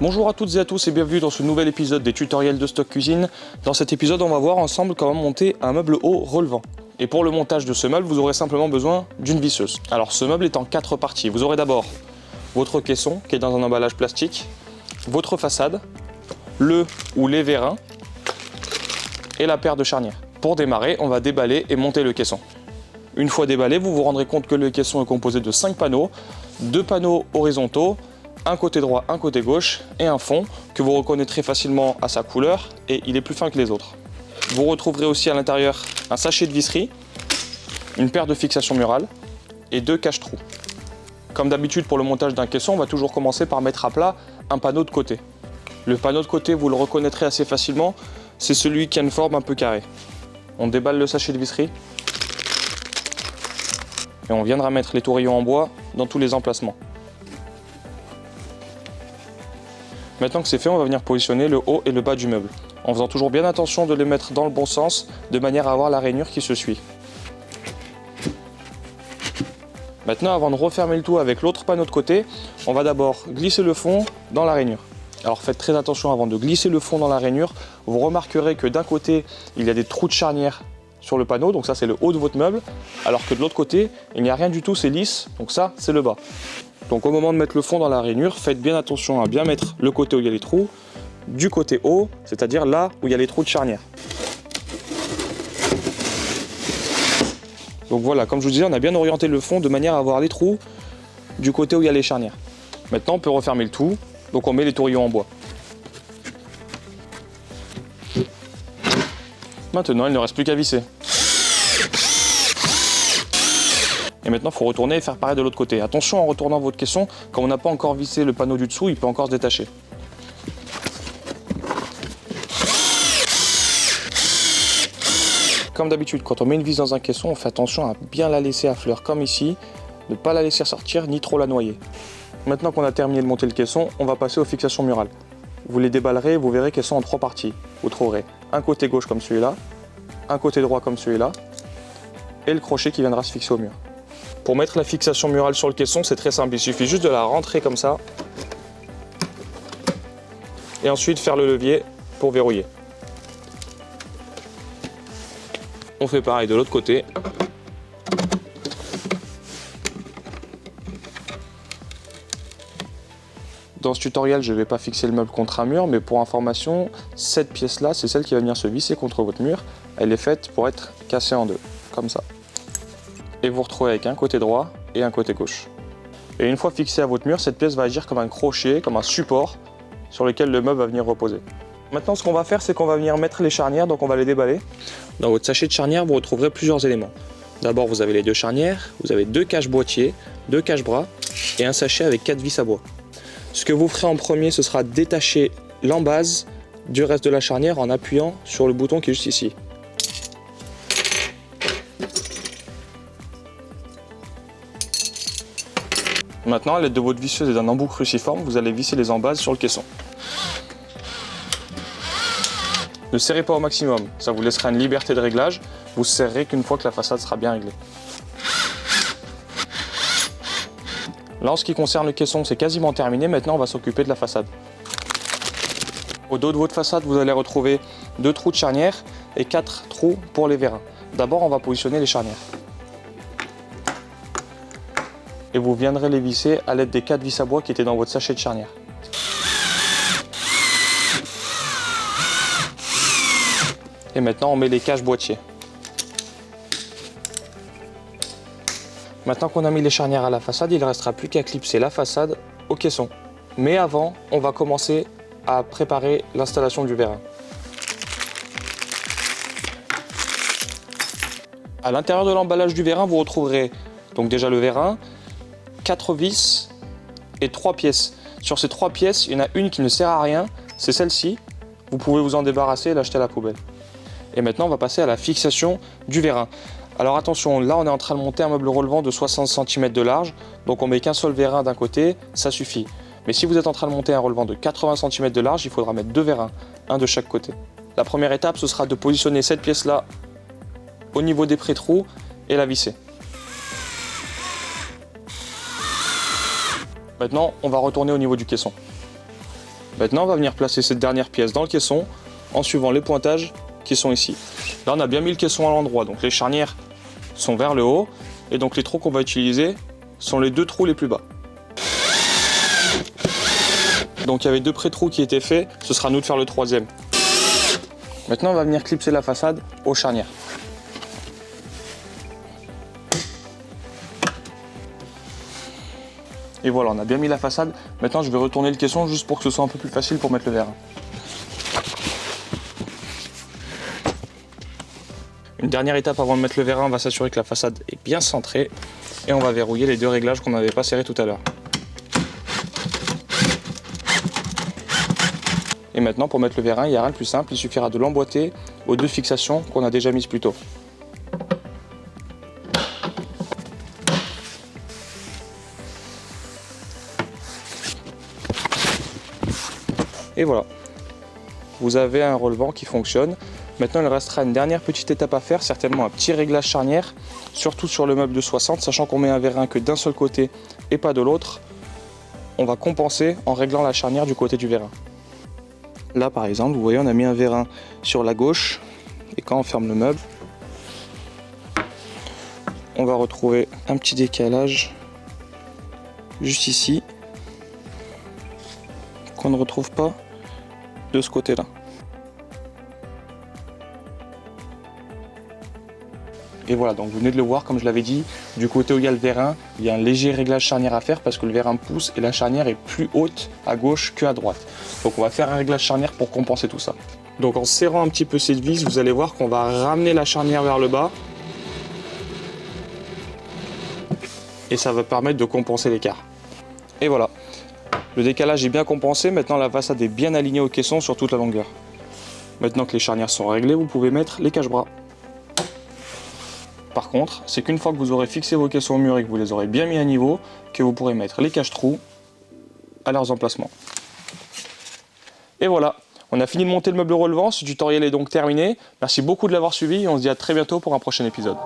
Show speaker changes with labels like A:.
A: Bonjour à toutes et à tous et bienvenue dans ce nouvel épisode des tutoriels de Stock Cuisine. Dans cet épisode, on va voir ensemble comment monter un meuble haut relevant. Et pour le montage de ce meuble, vous aurez simplement besoin d'une visseuse. Alors ce meuble est en 4 parties. Vous aurez d'abord votre caisson qui est dans un emballage plastique, votre façade, le ou les vérins et la paire de charnières. Pour démarrer, on va déballer et monter le caisson. Une fois déballé, vous vous rendrez compte que le caisson est composé de 5 panneaux, 2 panneaux horizontaux, un côté droit, un côté gauche et un fond que vous reconnaîtrez facilement à sa couleur et il est plus fin que les autres. Vous retrouverez aussi à l'intérieur un sachet de visserie, une paire de fixations murales et 2 cache-trous. Comme d'habitude pour le montage d'un caisson, on va toujours commencer par mettre à plat un panneau de côté. Le panneau de côté, vous le reconnaîtrez assez facilement, c'est celui qui a une forme un peu carrée. On déballe le sachet de visserie et on viendra mettre les tourillons en bois dans tous les emplacements. Maintenant que c'est fait, on va venir positionner le haut et le bas du meuble, en faisant toujours bien attention de les mettre dans le bon sens, de manière à avoir la rainure qui se suit. Maintenant, avant de refermer le tout avec l'autre panneau de côté, on va d'abord glisser le fond dans la rainure. Alors faites très attention avant de glisser le fond dans la rainure, vous remarquerez que d'un côté, il y a des trous de charnière sur le panneau, donc ça c'est le haut de votre meuble, alors que de l'autre côté, il n'y a rien du tout, c'est lisse, donc ça c'est le bas. Donc au moment de mettre le fond dans la rainure, faites bien attention à bien mettre le côté où il y a les trous, du côté haut, c'est-à-dire là où il y a les trous de charnière. Donc voilà, comme je vous disais, on a bien orienté le fond de manière à avoir les trous du côté où il y a les charnières. Maintenant on peut refermer le tout, donc on met les tourillons en bois. Maintenant il ne reste plus qu'à visser. Et maintenant, il faut retourner et faire pareil de l'autre côté. Attention en retournant votre caisson, quand on n'a pas encore vissé le panneau du dessous, il peut encore se détacher. Comme d'habitude, quand on met une vis dans un caisson, on fait attention à bien la laisser à fleur comme ici, ne pas la laisser sortir ni trop la noyer. Maintenant qu'on a terminé de monter le caisson, on va passer aux fixations murales. Vous les déballerez et vous verrez qu'elles sont en 3 parties. Vous trouverez un côté gauche comme celui-là, un côté droit comme celui-là, et le crochet qui viendra se fixer au mur. Pour mettre la fixation murale sur le caisson, c'est très simple, il suffit juste de la rentrer comme ça et ensuite faire le levier pour verrouiller. On fait pareil de l'autre côté. Dans ce tutoriel, je ne vais pas fixer le meuble contre un mur, mais pour information, cette pièce-là, c'est celle qui va venir se visser contre votre mur. Elle est faite pour être cassée en deux, comme ça. Et vous retrouvez avec un côté droit et un côté gauche. Et une fois fixée à votre mur, cette pièce va agir comme un crochet, comme un support sur lequel le meuble va venir reposer. Maintenant, ce qu'on va faire, c'est qu'on va venir mettre les charnières, donc on va les déballer. Dans votre sachet de charnières, vous retrouverez plusieurs éléments. D'abord, vous avez les 2 charnières, vous avez 2 caches boîtiers, 2 caches bras et un sachet avec 4 vis à bois. Ce que vous ferez en premier, ce sera détacher l'embase du reste de la charnière en appuyant sur le bouton qui est juste ici. Maintenant, à l'aide de votre visseuse et d'un embout cruciforme, vous allez visser les embases sur le caisson. Ne serrez pas au maximum, ça vous laissera une liberté de réglage. Vous serrerez qu'une fois que la façade sera bien réglée. Là, en ce qui concerne le caisson, c'est quasiment terminé. Maintenant, on va s'occuper de la façade. Au dos de votre façade, vous allez retrouver 2 trous de charnière et 4 trous pour les vérins. D'abord, on va positionner les charnières. Et vous viendrez les visser à l'aide des 4 vis à bois qui étaient dans votre sachet de charnière. Et maintenant on met les caches boîtiers. Maintenant qu'on a mis les charnières à la façade, il ne restera plus qu'à clipser la façade au caisson. Mais avant, on va commencer à préparer l'installation du vérin. À l'intérieur de l'emballage du vérin, vous retrouverez donc déjà le vérin, 4 vis et 3 pièces. Sur ces 3 pièces, il y en a une qui ne sert à rien, c'est celle-ci. Vous pouvez vous en débarrasser et l'acheter à la poubelle. Et maintenant, on va passer à la fixation du vérin. Alors attention, là on est en train de monter un meuble relevant de 60 cm de large, donc on met qu'un seul vérin d'un côté, ça suffit. Mais si vous êtes en train de monter un relevant de 80 cm de large, il faudra mettre 2 vérins, un de chaque côté. La première étape, ce sera de positionner cette pièce-là au niveau des pré-trous et la visser. Maintenant, on va retourner au niveau du caisson. Maintenant, on va venir placer cette dernière pièce dans le caisson en suivant les pointages qui sont ici. Là, on a bien mis le caisson à l'endroit, donc les charnières sont vers le haut, et donc les trous qu'on va utiliser sont les 2 trous les plus bas. Donc il y avait 2 pré-trous qui étaient faits, ce sera à nous de faire le 3e. Maintenant, on va venir clipser la façade aux charnières. Et voilà, on a bien mis la façade. Maintenant, je vais retourner le caisson juste pour que ce soit un peu plus facile pour mettre le vérin. Une dernière étape avant de mettre le vérin, on va s'assurer que la façade est bien centrée. Et on va verrouiller les 2 réglages qu'on n'avait pas serrés tout à l'heure. Et maintenant, pour mettre le vérin, il n'y a rien de plus simple. Il suffira de l'emboîter aux 2 fixations qu'on a déjà mises plus tôt. Et voilà, vous avez un relevant qui fonctionne. Maintenant, il restera une dernière petite étape à faire, certainement un petit réglage charnière, surtout sur le meuble de 60, sachant qu'on met un vérin que d'un seul côté et pas de l'autre. On va compenser en réglant la charnière du côté du vérin. Là, par exemple, vous voyez, on a mis un vérin sur la gauche, et quand on ferme le meuble, on va retrouver un petit décalage juste ici, qu'on ne retrouve pas de ce côté-là. Et voilà, donc vous venez de le voir, comme je l'avais dit, du côté où il y a le vérin, il y a un léger réglage charnière à faire parce que le vérin pousse et la charnière est plus haute à gauche qu'à droite. Donc on va faire un réglage charnière pour compenser tout ça. Donc en serrant un petit peu cette vis, vous allez voir qu'on va ramener la charnière vers le bas. Et ça va permettre de compenser l'écart. Et voilà, le décalage est bien compensé, maintenant la façade est bien alignée au caisson sur toute la longueur. Maintenant que les charnières sont réglées, vous pouvez mettre les cache-bras. Par contre, c'est qu'une fois que vous aurez fixé vos caissons au mur et que vous les aurez bien mis à niveau, que vous pourrez mettre les cache-trous à leurs emplacements. Et voilà, on a fini de monter le meuble relevant, ce tutoriel est donc terminé. Merci beaucoup de l'avoir suivi et on se dit à très bientôt pour un prochain épisode.